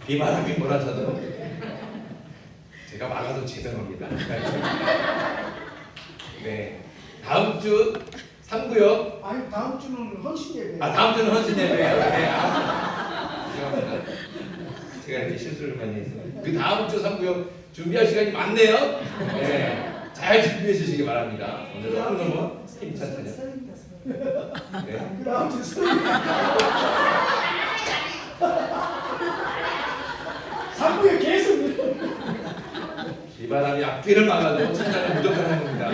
비바람이 몰아쳐도 제가 막아도 죄송합니다. 네, 다음 주 3구역. 아니 다음 주는 헌신 예배. 다음 주는 헌신 예배예요. 네, 죄송합니다. 제가 이렇게 실수를 많이 해서 그 다음 주 3구역 준비할 시간이 많네요. 네, 잘 준비해 주시기 바랍니다. 오늘 너무너무 힘찬찬요. 네. 다음 주 상부에 계속 비바람이 앞길을 막아도 찬양은 무조건 합니다.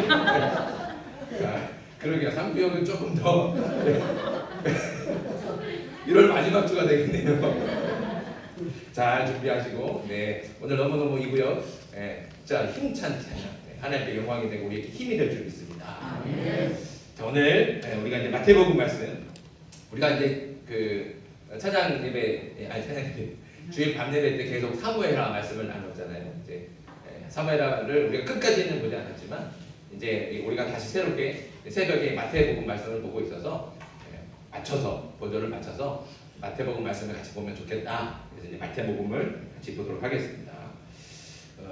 그러게요. 3구역은 조금 더 1월 마지막 주가 되겠네요. 잘 준비하시고, 네, 오늘 너무너무 2구역 진짜 힘찬 찬양, 하나님께 영광이 되고 우리에게 힘이 될 줄 믿습니다. 자, 오늘 우리가 이제 마태복음 말씀, 우리가 이제 그 찬양 예배, 찬양 예배, 주일 밤 예배 때 계속 사무엘하 말씀을 나눴잖아요. 이제 사무엘하를 우리가 끝까지는 보지 않았지만 이제 우리가 다시 새롭게 새벽에 마태복음 말씀을 보고 있어서 맞춰서 보조를 맞춰서 마태복음 말씀을 같이 보면 좋겠다. 그래서 이제 마태복음을 같이 보도록 하겠습니다.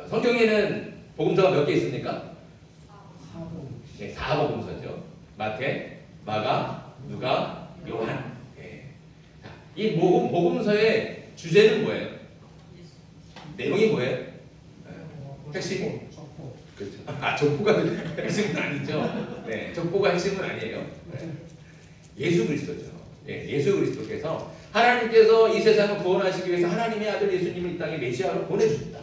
성경에는 복음서가 몇 개 있습니까? 네, 4복음서죠. 마태, 마가, 누가, 요한. 네. 이 복음서의 주제는 뭐예요? 내용이 뭐예요? 핵심이? 그렇죠. 족보가 핵심은 아니죠. 네, 족보가 핵심은 아니에요. 네. 예수 그리스도죠. 네, 예수 그리스도께서 하나님께서 이 세상을 구원하시기 위해서 하나님의 아들 예수님을 이 땅에 메시아로 보내주셨다.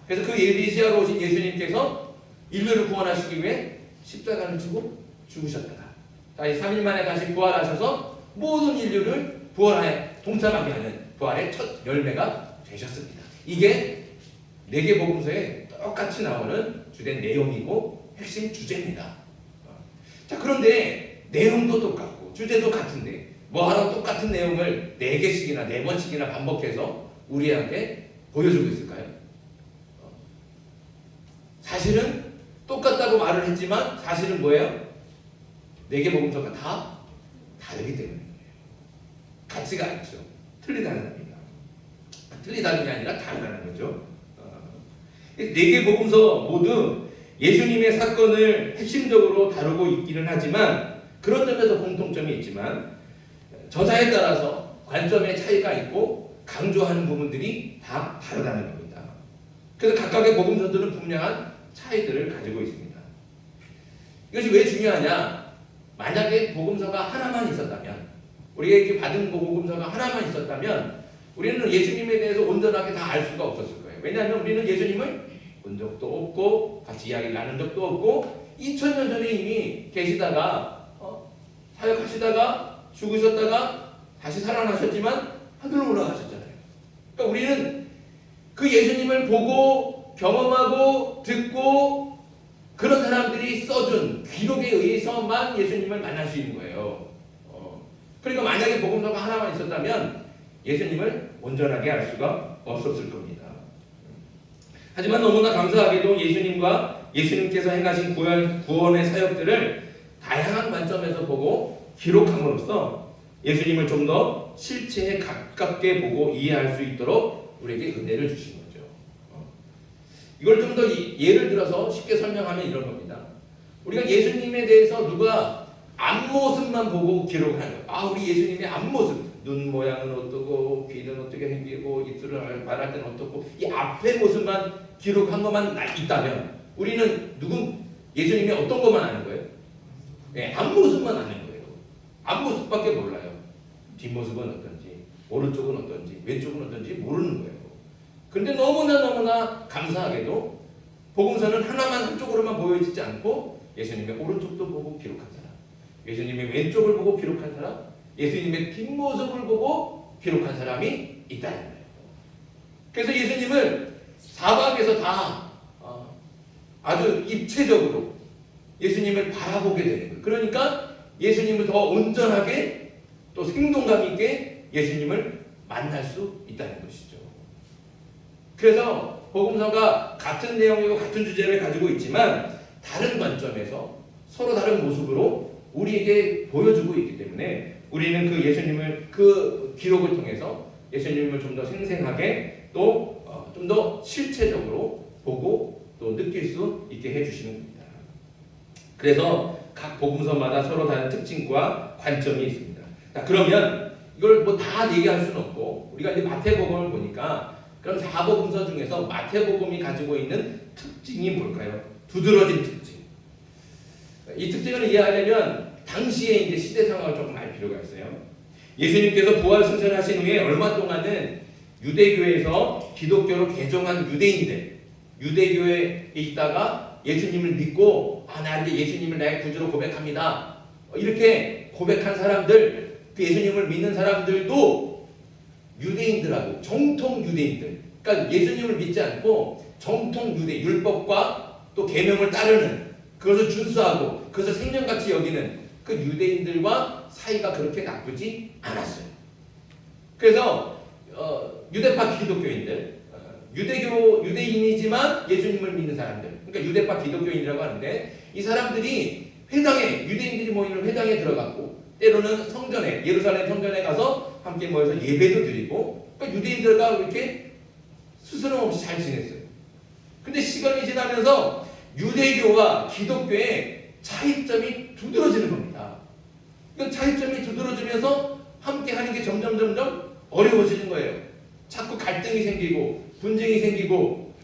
그래서 그 메시아로 오신 예수님께서 인류를 구원하시기 위해 십자가를 지고 죽으셨다가 다시 3일 만에 다시 부활하셔서 모든 인류를 부활에 동참하게 하는 부활의 첫 열매가 되셨습니다. 이게 4개 복음서에 똑같이 나오는 주된 내용이고 핵심 주제입니다. 자, 그런데 내용도 똑같고 주제도 같은데 뭐하러 똑같은 내용을 4개씩이나 4번씩이나 반복해서 우리한테 보여주고 있을까요? 사실은 똑같다고 말을 했지만 사실은 뭐예요? 4개 복음서가 다 다르기 때문이에요. 같지가 않죠. 틀리다는 겁니다. 틀리다는 게 아니라 다르다는 거죠. 4개 복음서 모두 예수님의 사건을 핵심적으로 다루고 있기는 하지만 그런 점에서 공통점이 있지만 저자에 따라서 관점의 차이가 있고 강조하는 부분들이 다 다르다는 겁니다. 그래서 각각의 복음서들은 분명한 차이들을 가지고 있습니다. 이것이 왜 중요하냐? 만약에 복음서가 하나만 있었다면, 우리에게 받은 복음서가 하나만 있었다면 우리는 예수님에 대해서 온전하게 다 알 수가 없었을 거예요. 왜냐하면 우리는 예수님을 본 적도 없고 같이 이야기를 나눈 적도 없고 2000년 전에 이미 계시다가 사역하시다가 죽으셨다가 다시 살아나셨지만 하늘로 올라가셨잖아요. 그러니까 우리는 그 예수님을 보고 경험하고 듣고 그런 사람들이 써준 기록에 의해서만 예수님을 만날 수 있는 거예요. 그러니까 만약에 복음서가 하나만 있었다면 예수님을 온전하게 알 수가 없었을 겁니다. 하지만 너무나 감사하게도 예수님과 예수님께서 행하신 구원의 사역들을 다양한 관점에서 보고 기록함으로써 예수님을 좀 더 실체에 가깝게 보고 이해할 수 있도록 우리에게 은혜를 주신 거죠. 이걸 좀 더 예를 들어서 쉽게 설명하면 이런 겁니다. 우리가 예수님에 대해서 누가 앞모습만 보고 기록하는 거예요. 우리 예수님의 앞모습, 눈 모양은 어떻고 귀는 어떻게 생기고 입술을 말할 때는 어떻고 이 앞의 모습만 기록한 것만 있다면 우리는 예수님의 어떤 것만 아는 거예요? 네, 앞모습만 아는 거예요. 앞모습밖에 몰라요. 뒷모습은 어떤지, 오른쪽은 어떤지, 왼쪽은 어떤지 모르는 거예요. 그런데 너무나 감사하게도 복음서는 한쪽으로만 보여지지 않고 예수님의 오른쪽도 보고 기록한 사람, 예수님의 왼쪽을 보고 기록한 사람, 예수님의 뒷모습을 보고 기록한 사람이 있다는 거예요. 그래서 예수님을 사방에서 다 아주 입체적으로 예수님을 바라보게 되는 거예요. 그러니까 예수님을 더 온전하게 또 생동감 있게 예수님을 만날 수 있다는 것이죠. 그래서 복음서가 같은 내용이고 같은 주제를 가지고 있지만 다른 관점에서 서로 다른 모습으로 우리에게 보여주고 있기 때문에 우리는 그 예수님을 그 기록을 통해서 예수님을 좀 더 생생하게 또 좀 더 실체적으로 보고 또 느낄 수 있게 해주시는 겁니다. 그래서 각 복음서마다 서로 다른 특징과 관점이 있습니다. 자, 그러면 이걸 뭐 다 얘기할 수는 없고 우리가 이제 마태복음을 보니까 그럼 4복음서 중에서 마태복음이 가지고 있는 특징이 뭘까요? 두드러진 특징. 이 특징을 이해하려면 당시에 이제 시대 상황을 조금 알 필요가 있어요. 예수님께서 부활 승천하신 후에 얼마 동안은 유대교에서 기독교로 개종한 유대인들, 유대교에 있다가 예수님을 믿고 나 이제 예수님을 나의 구주로 고백합니다. 이렇게 고백한 사람들, 그 예수님을 믿는 사람들도 유대인들하고 정통 유대인들, 그러니까 예수님을 믿지 않고 정통 유대, 율법과 또 계명을 따르는, 그것을 준수하고 그것을 생명같이 여기는 그 유대인들과 사이가 그렇게 나쁘지 않았어요. 그래서 유대파 기독교인들, 유대인이지만 예수님을 믿는 사람들, 그러니까 유대파 기독교인이라고 하는데 이 사람들이 회당에, 유대인들이 모이는 회당에 들어갔고 때로는 성전에, 예루살렘 성전에 가서 함께 모여서 예배도 드리고, 그러니까 유대인들과 이렇게 스스럼 없이 잘 지냈어요. 근데 시간이 지나면서 유대교와 기독교의 차이점이 두드러지는 겁니다. 그 차이점이 두드러지면서 함께 하는 게 점점 어려워지는 거예요. 자꾸 갈등이 생기고 분쟁이 생기고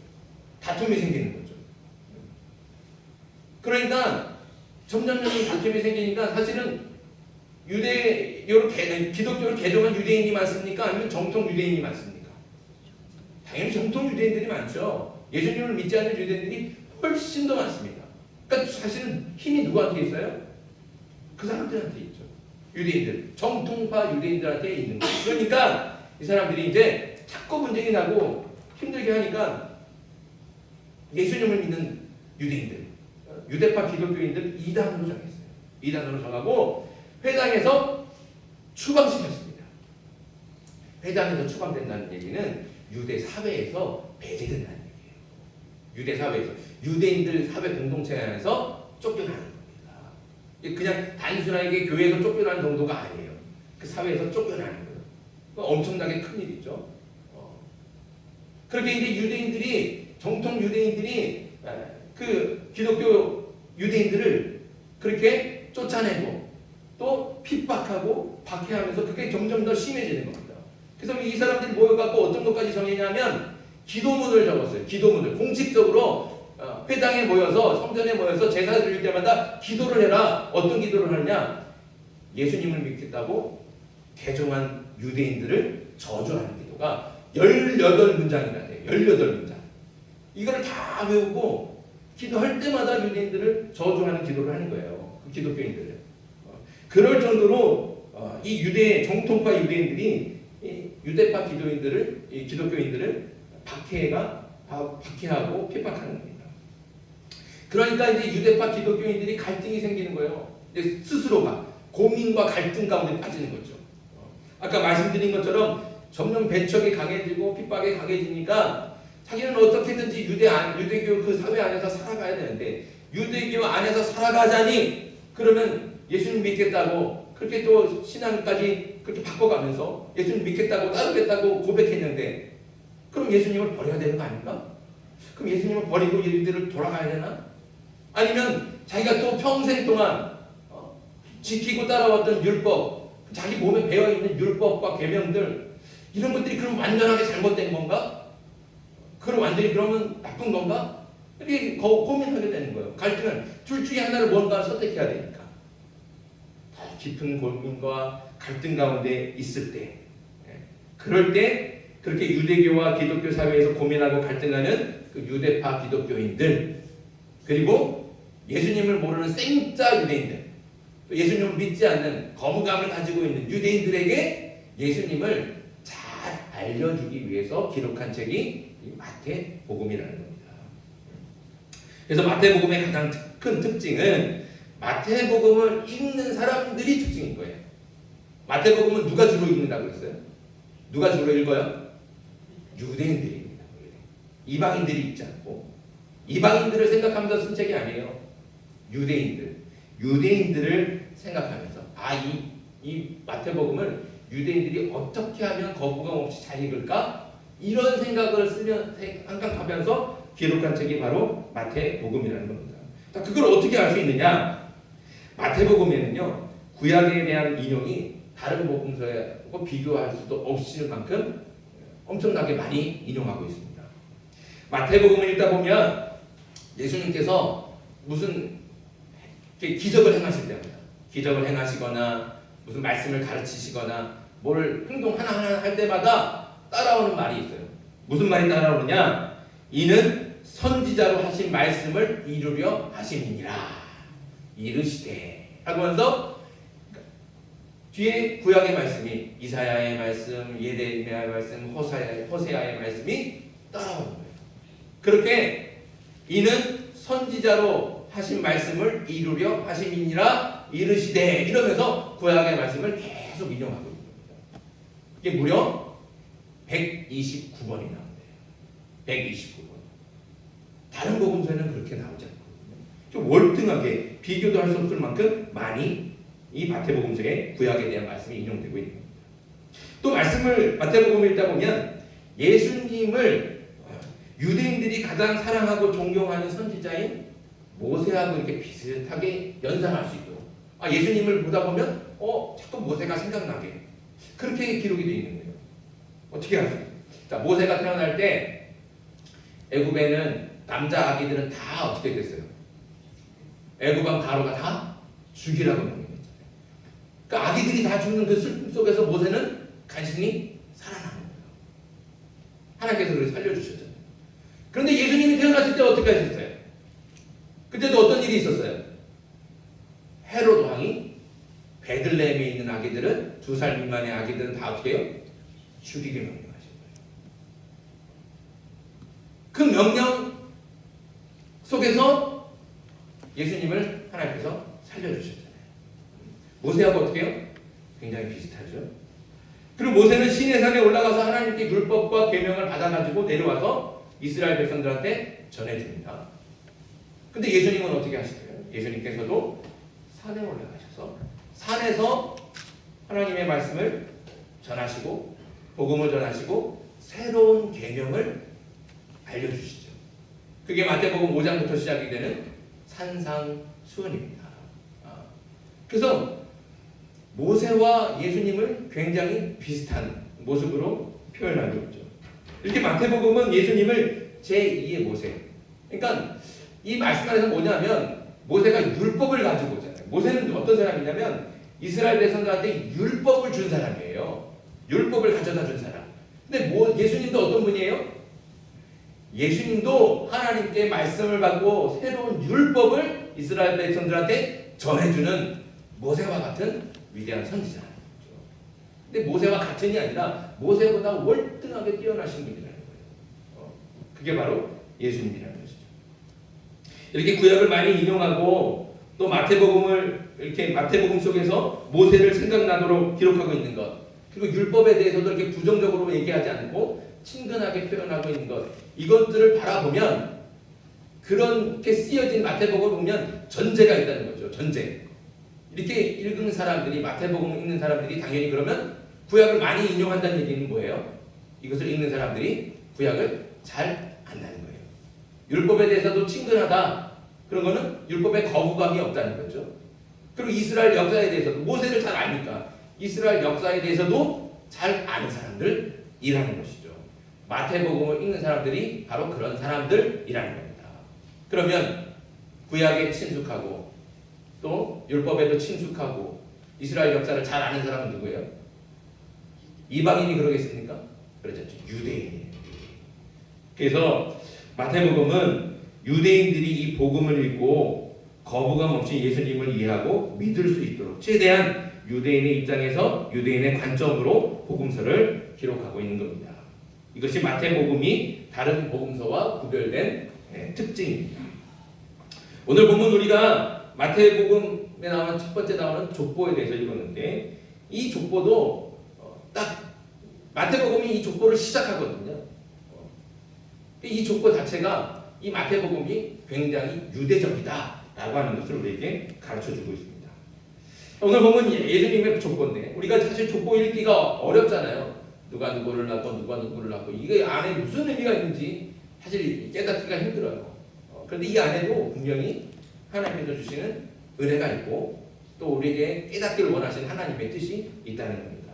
다툼이 생기는 거죠. 그러니까 점점 다툼이 생기니까 사실은 기독교를 개종한 유대인이 많습니까? 아니면 정통 유대인이 많습니까? 당연히 정통 유대인들이 많죠. 예수님을 믿지 않는 유대인들이 훨씬 더 많습니다. 그러니까 사실은 힘이 누구한테 있어요? 그 사람들한테 있죠. 유대인들, 정통파 유대인들한테 있는 거예요. 그러니까 이 사람들이 이제 자꾸 분쟁이 나고 힘들게 하니까 예수님을 믿는 유대인들, 유대파 기독교인들 2단으로 정했어요. 2단으로 정하고 회당에서 추방시켰습니다. 회당에서 추방된다는 얘기는 유대 사회에서 배제된다는 얘기예요. 유대 사회에서, 유대인들 사회 공동체 안에서 쫓겨나는 겁니다. 그냥 단순하게 교회에서 쫓겨나는 정도가 아니에요. 그 사회에서 쫓겨나는 거예요. 엄청나게 큰 일이죠. 그렇게 이제 유대인들이, 정통 유대인들이 그 기독교 유대인들을 그렇게 쫓아내고 또 핍박하고 박해하면서 그게 점점 더 심해지는 겁니다. 그래서 이 사람들이 모여갖고 어떤 것까지 정했냐면 기도문을 적었어요. 기도문을 공식적으로 회당에 모여서, 성전에 모여서 제사 드릴 때마다 기도를 해라. 어떤 기도를 하느냐? 예수님을 믿겠다고 개종한 유대인들을 저주하는 기도가 18문장이나 돼요. 18문장. 이걸 다 외우고 기도할 때마다 유대인들을 저주하는 기도를 하는 거예요. 그 기독교인들을. 그럴 정도로 이 정통파 유대인들이 이 유대파 기독교인들을 박해하고 핍박하는 겁니다. 그러니까 이제 유대파 기독교인들이 갈등이 생기는 거예요. 이제 스스로가 고민과 갈등 가운데 빠지는 거죠. 아까 말씀드린 것처럼 점점 배척이 강해지고 핍박이 강해지니까 자기는 어떻게든지 유대교 그 사회 안에서 살아가야 되는데, 유대교 안에서 살아가자니 그러면 예수님 믿겠다고 그렇게 또 신앙까지 그렇게 바꿔가면서 예수님 믿겠다고 따르겠다고 고백했는데, 그럼 예수님을 버려야 되는 거 아닙니까? 그럼 예수님을 버리고 얘들을 돌아가야 되나? 아니면 자기가 또 평생 동안 지키고 따라왔던 율법, 자기 몸에 배어있는 율법과 계명들, 이런 것들이 그럼 완전하게 잘못된 건가? 그럼 완전히 그러면 나쁜 건가? 이렇게 고민하게 되는 거예요. 갈등은 둘 중에 하나를 뭔가 선택해야 되니까. 더 깊은 고민과 갈등 가운데 있을 때, 그럴 때 그렇게 유대교와 기독교 사회에서 고민하고 갈등하는 그 유대파 기독교인들, 그리고 예수님을 모르는 생짜 유대인들, 또 예수님을 믿지 않는 거부감을 가지고 있는 유대인들에게 예수님을 잘 알려주기 위해서 기록한 책이 마태복음이라는 겁니다. 그래서 마태복음의 가장 큰 특징은 마태복음을 읽는 사람들이 특징인 거예요. 마태복음은 누가 주로 읽는다고 했어요? 누가 주로 읽어요? 유대인들입니다. 이방인들이 읽지 않고, 이방인들을 생각하면서 쓴 책이 아니에요. 유대인들을 생각하면서 이 마태복음을 유대인들이 어떻게 하면 거부감 없이 잘 읽을까? 이런 생각을 쓰면 항상 하면서 기록한 책이 바로 마태복음이라는 겁니다. 자, 그걸 어떻게 알 수 있느냐? 마태복음에는요, 구약에 대한 인용이 다른 복음서하고 비교할 수도 없을 만큼 엄청나게 많이 인용하고 있습니다. 마태복음을 읽다 보면 예수님께서 무슨 기적을 행하실 때마다, 기적을 행하시거나 무슨 말씀을 가르치시거나 뭘 행동 하나하나 할 때마다 따라오는 말이 있어요. 무슨 말이 따라오느냐? 이는 선지자로 하신 말씀을 이루려 하심이니라. 이르시되 하면서 뒤에 구약의 말씀이 이사야의 말씀, 예레미야의 말씀, 호세아의 말씀이 따라오는 거예요. 그렇게 이는 선지자로 하신 말씀을 이루려 하심이니라 이르시되 이러면서 구약의 말씀을 계속 인용하고 있는 겁니다. 이게 무려 129번이 나온대요. 129번. 다른 복음서에는 그렇게 나오지 않거든요. 좀 월등하게 비교도 할 수 없을 만큼 많이 이 마태복음서에 구약에 대한 말씀이 인용되고 있는 겁니다. 또 말씀을 마태복음을 읽다 보면 예수님을 유대인들이 가장 사랑하고 존경하는 선지자인 모세하고 이렇게 비슷하게 연상할 수 있도록 예수님을 보다 보면 자꾸 모세가 생각나게 그렇게 기록이 되어 있는 거예요. 어떻게 하세요? 자, 모세가 태어날 때 애굽에는 남자 아기들은 다 어떻게 됐어요? 애굽 왕 바로가 다 죽이라고 명령했잖아요. 그 아기들이 다 죽는 그 슬픔 속에서 모세는 간신히 살아나는 거예요. 하나님께서 그걸 살려주셨잖아요. 그런데 예수님이 태어났을 때 어떻게 하셨어요? 그때도 어떤 일이 있었어요? 헤롯 왕이 베들레헴에 있는 아기들은 2살 미만의 아기들은 다 어떻게 해요? 죽이게 명령하신 거예요. 그 명령 속에서 예수님을 하나님께서 살려주셨잖아요. 모세하고 어떻게 해요? 굉장히 비슷하죠. 그리고 모세는 시내산에 올라가서 하나님께 율법과 계명을 받아가지고 내려와서 이스라엘 백성들한테 전해줍니다. 근데 예수님은 어떻게 하실까요? 예수님께서도 산에 올라가셔서 산에서 하나님의 말씀을 전하시고 복음을 전하시고 새로운 계명을 알려주시죠. 그게 마태복음 5장부터 시작이 되는 산상수훈입니다. 그래서 모세와 예수님을 굉장히 비슷한 모습으로 표현하고 있죠. 이렇게 마태복음은 예수님을 제2의 모세. 그러니까 이 말씀 안에서 뭐냐면 모세가 율법을 가지고 오잖아요. 모세는 어떤 사람이냐면 이스라엘 백성들한테 율법을 준 사람이에요. 율법을 가져다 준 사람. 근데 예수님도 어떤 분이에요? 예수님도 하나님께 말씀을 받고 새로운 율법을 이스라엘 백성들한테 전해주는 모세와 같은 위대한 선지자라는 거죠. 근데 모세와 같은이 아니라 모세보다 월등하게 뛰어나신 분이라는 거예요. 그게 바로 예수님이라는 것이죠. 이렇게 구약을 많이 인용하고 또 마태복음 속에서 모세를 생각나도록 기록하고 있는 것, 그리고 율법에 대해서도 이렇게 부정적으로 얘기하지 않고 친근하게 표현하고 있는 것, 이것들을 바라보면 그렇게 쓰여진 마태복음을 보면 전제가 있다는 거죠. 전제. 이렇게 읽은 사람들이, 마태복음을 읽는 사람들이 당연히 그러면 구약을 많이 인용한다는 얘기는 뭐예요? 이것을 읽는 사람들이 구약을 잘 안다는 거예요. 율법에 대해서도 친근하다. 그런 거는 율법에 거부감이 없다는 거죠. 그리고 이스라엘 역사에 대해서도 모세를 잘 아니까 이스라엘 역사에 대해서도 잘 아는 사람들이라는 것이죠. 마태복음을 읽는 사람들이 바로 그런 사람들이라는 겁니다. 그러면 구약에 친숙하고 또 율법에도 친숙하고 이스라엘 역사를 잘 아는 사람은 누구예요? 이방인이 그러겠습니까? 그렇지 않죠. 유대인이에요. 그래서 마태복음은 유대인들이 이 복음을 읽고 거부감 없이 예수님을 이해하고 믿을 수 있도록 최대한 유대인의 입장에서 유대인의 관점으로 복음서를 기록하고 있는 겁니다. 이것이 마태복음이 다른 복음서와 구별된 특징입니다. 오늘 본문 우리가 마태복음에 나오는 첫 번째 나오는 족보에 대해서 읽었는데 이 족보도 딱 마태복음이 이 족보를 시작하거든요. 이 족보 자체가 이 마태복음이 굉장히 유대적이다라고 하는 것을 우리에게 가르쳐주고 있습니다. 오늘 보면 예수님의 족보인데 우리가 사실 족보 읽기가 어렵잖아요. 누가 누구를 낳고 누가 누구를 낳고 이게 안에 무슨 의미가 있는지 사실 깨닫기가 힘들어요. 그런데 이 안에도 분명히 하나님께서 주시는 은혜가 있고 또 우리에게 깨닫기를 원하시는 하나님의 뜻이 있다는 겁니다.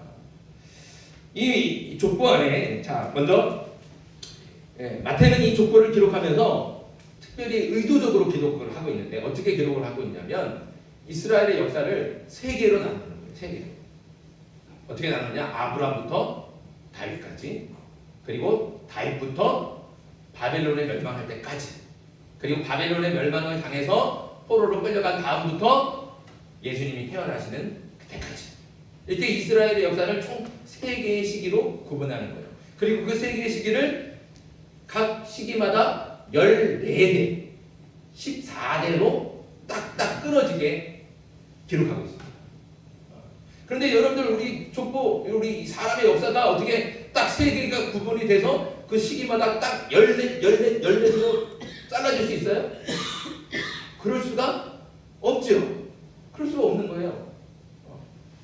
이 족보 안에 자 먼저 마태는 이 족보를 기록하면서 특별히 의도적으로 기록을 하고 있는데 어떻게 기록을 하고 있냐면 이스라엘의 역사를 세 개로 나누는 거예요. 세 개. 어떻게 나누냐? 아브라함부터 다윗까지, 그리고 다윗부터 바벨론에 멸망할 때까지, 그리고 바벨론의 멸망을 당해서 포로로 끌려간 다음부터 예수님이 태어나시는 그때까지. 이렇게 이스라엘의 역사를 총 세 개의 시기로 구분하는 거예요. 그리고 그 세 개의 시기를 각 시기마다 14대, 14대로 딱딱 끊어지게 기록하고 있습니다. 그런데 여러분들 우리 족보, 우리 사람의 역사가 어떻게 딱 세 개가 구분이 돼서 그 시기마다 딱 14대로 잘라질 수 있어요? 그럴 수가 없죠. 그럴 수가 없는 거예요.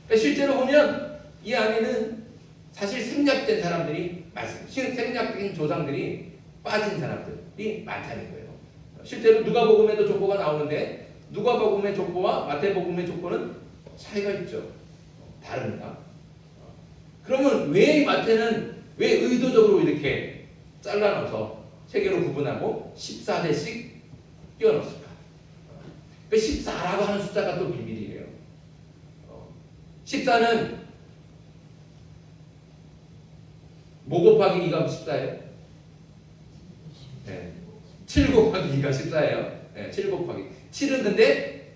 그러니까 실제로 보면 이 안에는 사실 생략된 사람들이 많습니다. 생략된 조상들이 빠진 사람들이 많다는 거예요. 실제로 누가복음에도 족보가 나오는데 누가복음의 족보와 마태복음의 족보는 차이가 있죠. 다릅니다. 그러면 왜 마태는 왜 의도적으로 이렇게 잘라넣어서 세 개로 구분하고 14대씩 끼워넣었을까? 14라고 하는 숫자가 또 비밀이에요. 14는 뭐 곱하기 2가 14예요? 네. 7 곱하기 2가 14예요. 네, 7 곱하기. 7은 근데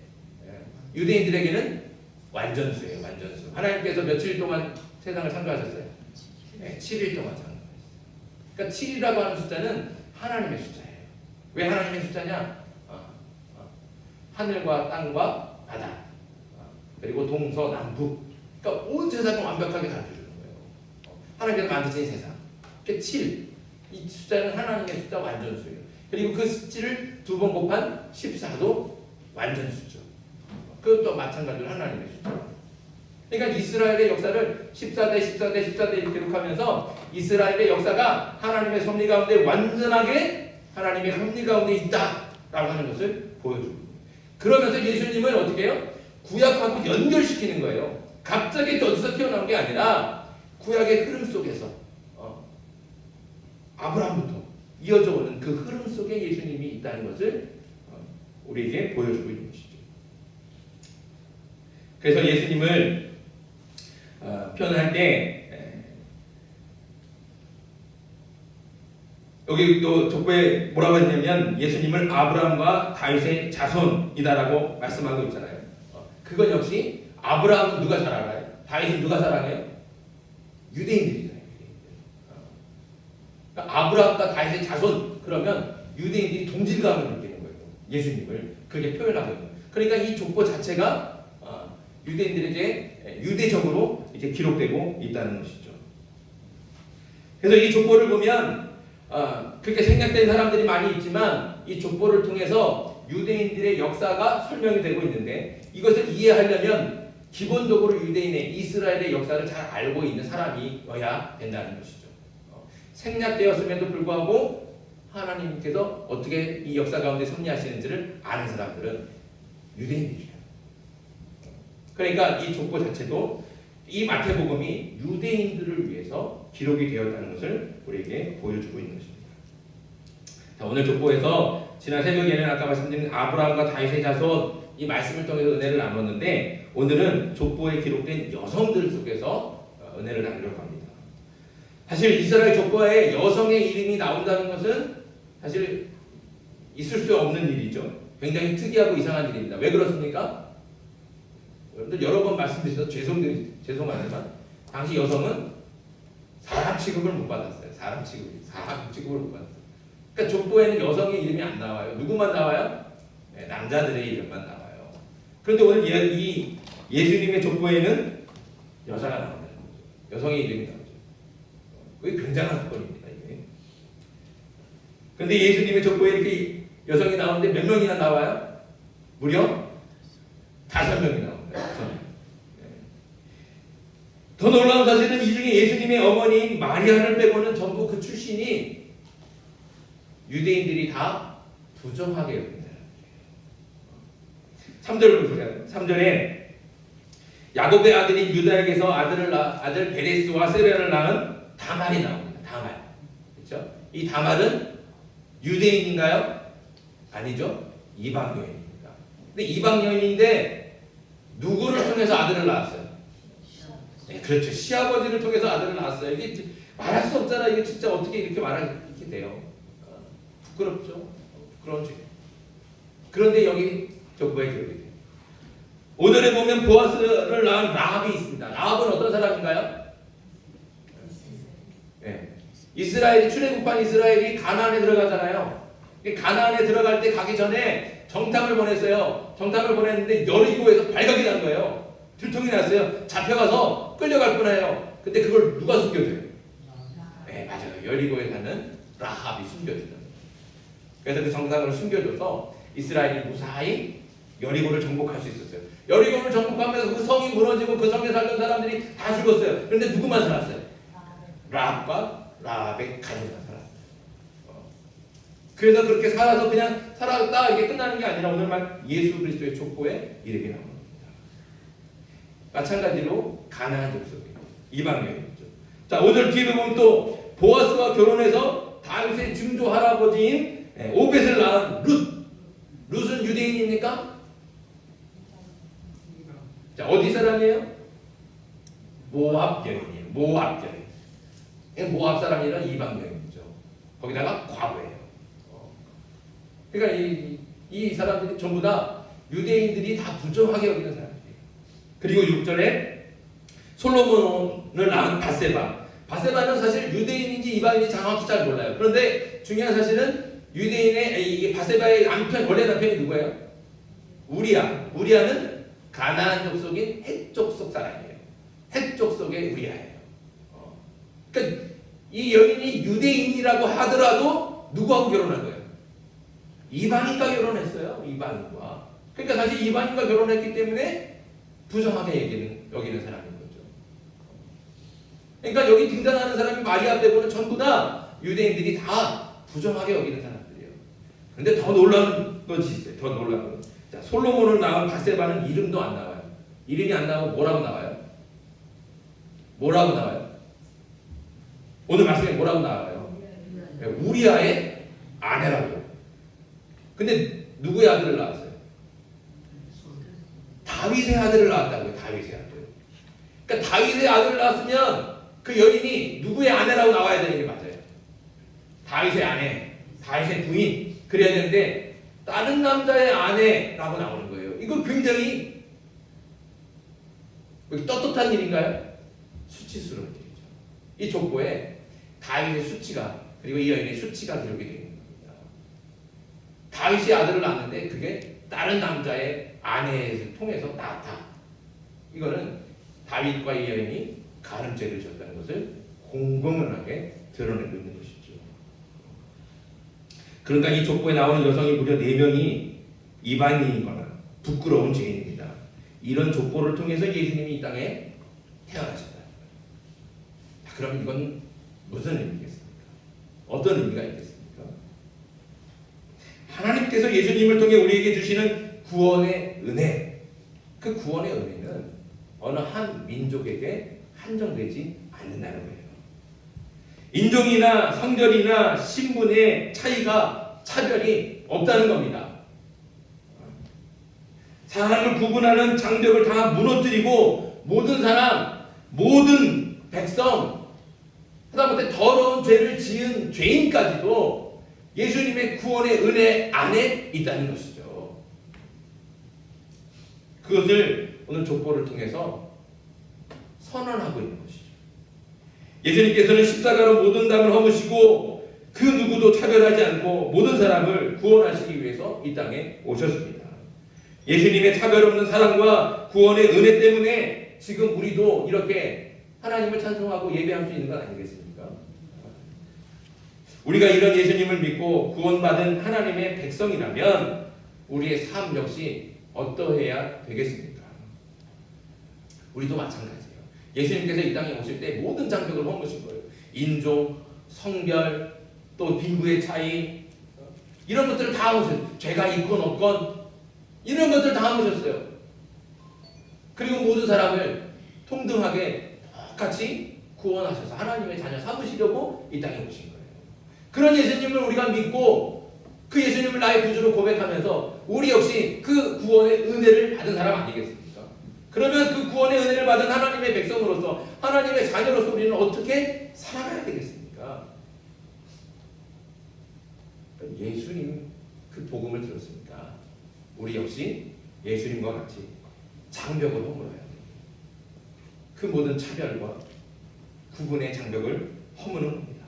유대인들에게는 완전수예요. 완전수. 하나님께서 며칠 동안 세상을 창조하셨어요? 네, 7일 동안 창조하셨어요. 그러니까 7이라고 하는 숫자는 하나님의 숫자예요. 왜 하나님의 숫자냐? 하늘과 땅과 바다, 그리고 동서남북. 그러니까 온 세상을 완벽하게 가르쳐주는 거예요. 하나님께서 만드신 세상. 그러니까 7. 이 숫자는 하나님의 숫자 완전수예요. 그리고 그 7을 두 번 곱한 14도 완전수죠. 그것도 마찬가지로 하나님의 숫자. 그러니까 이스라엘의 역사를 14대, 14대, 14대 이렇게 기록하면서 이스라엘의 역사가 하나님의 섭리 가운데 완전하게 하나님의 섭리 가운데 있다라고 하는 것을 보여줍니다. 그러면서 예수님을 어떻게 해요? 구약하고 연결시키는 거예요. 갑자기 어디서 튀어나온 게 아니라 구약의 흐름 속에서 아브라함부터 이어져 오는 그 흐름 속에 예수님이 있다는 것을 우리에게 보여주고 있는 것이죠. 그래서 예수님을 표현할 때 여기 또 족보에 뭐라고 했냐면 예수님을 아브라함과 다윗의 자손이다라고 말씀하고 있잖아요. 그건 역시 아브라함은 누가 잘 알아요? 다윗은 누가 사랑해요? 유대인들이잖아요. 그러니까 아브라함과 다윗의 자손 그러면 유대인들이 동질감을 느끼는 거예요. 예수님을 그렇게 표현하고 있는 거예요. 그러니까 이 족보 자체가 유대인들에게 유대적으로 이렇게 기록되고 있다는 것이죠. 그래서 이 족보를 보면 그렇게 생략된 사람들이 많이 있지만 이 족보를 통해서 유대인들의 역사가 설명이 되고 있는데 이것을 이해하려면 기본적으로 유대인의 이스라엘의 역사를 잘 알고 있는 사람이어야 된다는 것이죠. 생략되었음에도 불구하고 하나님께서 어떻게 이 역사 가운데 섭리하시는지를 아는 사람들은 유대인들이에요. 그러니까 이 족보 자체도 이 마태복음이 유대인들을 위해서 기록이 되었다는 것을 우리에게 보여주고 있는 것입니다. 자, 오늘 족보에서 지난 새벽에는 아까 말씀드린 아브라함과 다윗의 자손 이 말씀을 통해서 은혜를 나눴는데 오늘은 족보에 기록된 여성들 속에서 은혜를 나누려고 합니다. 사실 이스라엘 족보에 여성의 이름이 나온다는 것은 사실 있을 수 없는 일이죠. 굉장히 특이하고 이상한 일입니다. 왜 그렇습니까? 여러분들 여러 번 말씀드려서 죄송하지만 당시 여성은 사람 취급을 못 받았어요. 사람 취급을 못 받았어요. 그러니까 족보에는 여성의 이름이 안 나와요. 누구만 나와요? 네, 남자들의 이름만 나와요. 그런데 오늘 이 예수님의 족보에는 여자가 나온다는 거죠. 여성의 이름이 나오죠. 그게 굉장한 사건입니다. 이게. 그런데 예수님의 족보에 이렇게 여성이 나오는데 몇 명이나 나와요? 무려 5명이 나옵니다. 예수님의 어머니인 마리아를 빼고는 전부 그 출신이 유대인들이 다 부정하게 여긴 사람들이에요. 3절 보세요. 3절에 야곱의 아들인 유다에게서 아들 베레스와 세레를 낳은 다말이 나옵니다. 다말. 그렇죠? 이 다말은 유대인인가요? 아니죠. 이방 여인입니다. 근데 이방 여인인데 누구를 통해서 아들을 낳았어요? 네, 그렇죠. 시아버지를 통해서 아들을 낳았어요. 이게 말할 수 없잖아. 이게 진짜 어떻게 이렇게 말하게 돼요? 부끄럽죠. 부끄러운. 그런데 여기 족보에 기록이 돼요. 5절에 보면 보아스를 낳은 라합이 있습니다. 라합은 어떤 사람인가요? 네. 이스라엘이 출애굽한 이스라엘이 가나안에 들어가잖아요. 가나안에 들어갈 때 가기 전에 정탐을 보냈어요. 정탐을 보냈는데 여리고에서 발각이 난 거예요. 들통이 났어요. 잡혀가서 끌려갈 뻔해요. 근데 그걸 누가 숨겨줘요? 네, 맞아요. 여리고에 사는 라합이 숨겨주는. 그래서 그 정탐을 숨겨줘서 이스라엘이 무사히 여리고를 정복할 수 있었어요. 여리고를 정복하면서 그 성이 무너지고 그 성에 살던 사람들이 다 죽었어요. 그런데 누구만 살았어요? 라합과 라합의 가족만 살았어요. 그래서 그렇게 살아서 그냥 살았다 이게 끝나는 게 아니라 오늘만 예수 그리스도의 족보에 이르게 나온 겁니다. 마찬가지로 가나안 족속이에요. 이방인이죠. 자, 5절 뒤에 보면 또 보아스와 결혼해서 다윗의 증조 할아버지인 오벳을 낳은 룻. 룻은 유대인입니까? 자, 어디 사람이에요? 모압 여인이에요. 모압 여인. 모압 사람이라 이방 여인이죠. 거기다가 과부예요. 그러니까 이 사람들이 전부 다 유대인들이 다 부정하게 여기는 사람들이에요. 그리고 6절에 솔로몬을 낳은 바세바. 바세바는 사실 유대인인지 이방인인지 정확히 잘 몰라요. 그런데 중요한 사실은 유대인의 이 바세바의 남편, 원래 남편이 누구예요? 우리야. 우리야는 가나안 족속인 헷 족속 사람이에요. 헷 족속의 우리야예요. 그러니까 이 여인이 유대인이라고 하더라도 누구하고 결혼한 거예요? 이방인과 결혼했어요. 이방인과. 그러니까 사실 이방인과 결혼했기 때문에 부정하게 여기는 사람인 거죠. 그러니까 여기 등장하는 사람이 마리아 빼고는 전부 다 유대인들이 다 부정하게 여기는 사람들이에요. 그런데 더 놀라운 것이 있어요. 더 놀라운 것. 자, 솔로몬을 낳은 바세바는 이름도 안 나와요. 이름이 안 나오고 뭐라고 나와요? 뭐라고 나와요? 오늘 말씀에 뭐라고 나와요? 우리아의 아내라고요. 근데 누구의 아들을 낳았어요? 다윗의 아들을 낳았다고요. 다윗의 아들. 그러니까 다윗의 아들을 낳았으면 그 여인이 누구의 아내라고 나와야 되는 게 맞아요. 다윗의 아내, 다윗의 부인 그래야 되는데 다른 남자의 아내라고 나오는 거예요. 이거 굉장히 떳떳한 일인가요? 수치스러운 일이죠. 이 족보에 다윗의 수치가 그리고 이 여인의 수치가 기록이 되어 있는 겁니다. 다윗이 아들을 낳았는데 그게 다른 남자의 아내를 통해서 낳았다. 이거는 다윗과 이 여인이 간음죄를 졌다는 것을 공공연하게 드러내고 있는 것이죠. 그러니까 이 족보에 나오는 여성이 무려 4명이 이방인이거나 부끄러운 죄인입니다. 이런 족보를 통해서 예수님이 이 땅에 태어나셨다. 그럼 이건 무슨 의미겠습니까? 어떤 의미가 있겠습니까? 하나님께서 예수님을 통해 우리에게 주시는 구원의 은혜, 그 구원의 은혜는 어느 한 민족에게 한정되지 않는다는 거예요. 인종이나 성별이나 신분의 차별이 없다는 겁니다. 사람을 구분하는 장벽을 다 무너뜨리고 모든 사람, 모든 백성, 하다못해 더러운 죄를 지은 죄인까지도 예수님의 구원의 은혜 안에 있다는 것이죠. 그것을 오늘 족보를 통해서 선언하고 있는 것이죠. 예수님께서는 십자가로 모든 담을 허무시고 그 누구도 차별하지 않고 모든 사람을 구원하시기 위해서 이 땅에 오셨습니다. 예수님의 차별 없는 사랑과 구원의 은혜 때문에 지금 우리도 이렇게 하나님을 찬송하고 예배할 수 있는 건 아니겠습니까? 우리가 이런 예수님을 믿고 구원받은 하나님의 백성이라면 우리의 삶 역시 어떠해야 되겠습니까? 우리도 마찬가지예요. 예수님께서 이 땅에 오실 때 모든 장벽을 허무신 거예요. 인종, 성별, 또 빈부의 차이, 이런 것들을 다 허무셨어요. 죄가 있건 없건 이런 것들 다 허무셨어요. 그리고 모든 사람을 동등하게 똑같이 구원하셔서 하나님의 자녀 삼으시려고 이 땅에 오신 거예요. 그런 예수님을 우리가 믿고 그 예수님을 나의 구주로 고백하면서 우리 역시 그 구원의 은혜를 받은 사람 아니겠습니까? 그러면 그 구원의 은혜를 받은 하나님의 백성으로서 하나님의 자녀로서 우리는 어떻게 살아가야 되겠습니까? 예수님 그 복음을 들었으니까 우리 역시 예수님과 같이 장벽을 허물어야 돼요. 그 모든 차별과 구분의 장벽을 허무는 겁니다.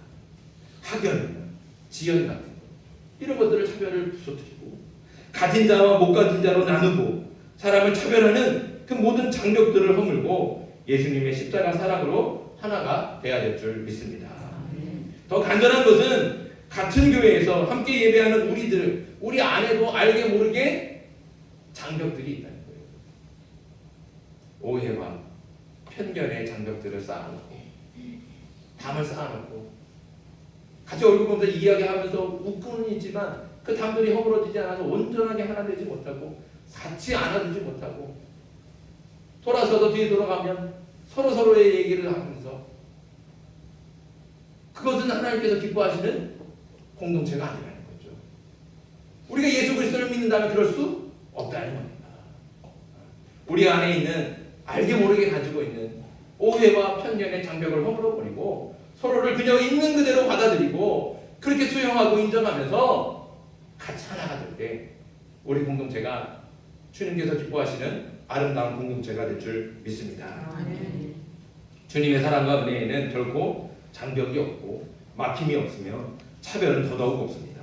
학연, 지연 같은 것, 이런 것들을 차별을 부서뜨리고 가진 자와 못 가진 자로 나누고 사람을 차별하는 그 모든 장벽들을 허물고 예수님의 십자가 사랑으로 하나가 돼야 될 줄 믿습니다. 더 간절한 것은 같은 교회에서 함께 예배하는 우리 안에도 알게 모르게 장벽들이 있다는 거예요. 오해와 편견의 장벽들을 쌓아놓고 담을 쌓아놓고 같이 얼굴 보면서 이야기하면서 웃고는 있지만 그 담들이 허물어지지 않아서 온전하게 하나 되지 못하고 같이 안아주지 못하고 돌아서도 뒤에 돌아가면 서로의 얘기를 하면서 그것은 하나님께서 기뻐하시는 공동체가 아니라는 거죠. 우리가 예수 그리스도를 믿는다면 그럴 수 없다는 겁니다. 우리 안에 있는 알게 모르게 가지고 있는 오해와 편견의 장벽을 허물어버리고 서로를 그냥 있는 그대로 받아들이고 그렇게 수용하고 인정하면서 같이 하나가 될 때 우리 공동체가 주님께서 기뻐하시는 아름다운 공동체가 될 줄 믿습니다. 주님의 사랑과 은혜에는 결코 장벽이 없고 막힘이 없으며 차별은 더더욱 없습니다.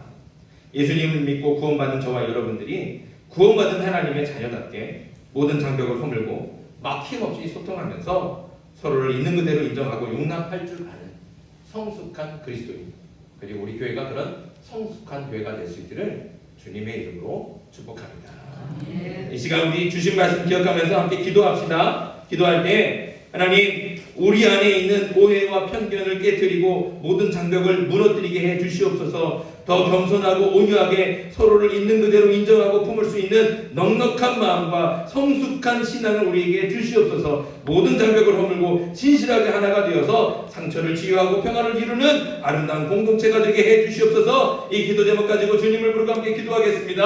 예수님을 믿고 구원받은 저와 여러분들이 구원받은 하나님의 자녀답게 모든 장벽을 허물고 막힘없이 소통하면서 서로를 있는 그대로 인정하고 용납할 줄 아는 성숙한 그리스도인, 그리고 우리 교회가 그런 성숙한 교회가 될 수 있기를 주님의 이름으로 축복합니다. 이 시간 우리 주신 말씀 기억하면서 함께 기도합시다. 기도할 때 하나님, 우리 안에 있는 오해와 편견을 깨뜨리고 모든 장벽을 무너뜨리게 해 주시옵소서. 더 겸손하고 온유하게 서로를 있는 그대로 인정하고 품을 수 있는 넉넉한 마음과 성숙한 신앙을 우리에게 주시옵소서. 모든 장벽을 허물고 진실하게 하나가 되어서 상처를 치유하고 평화를 이루는 아름다운 공동체가 되게 해 주시옵소서. 이 기도 제목 가지고 주님을 부르고 함께 기도하겠습니다.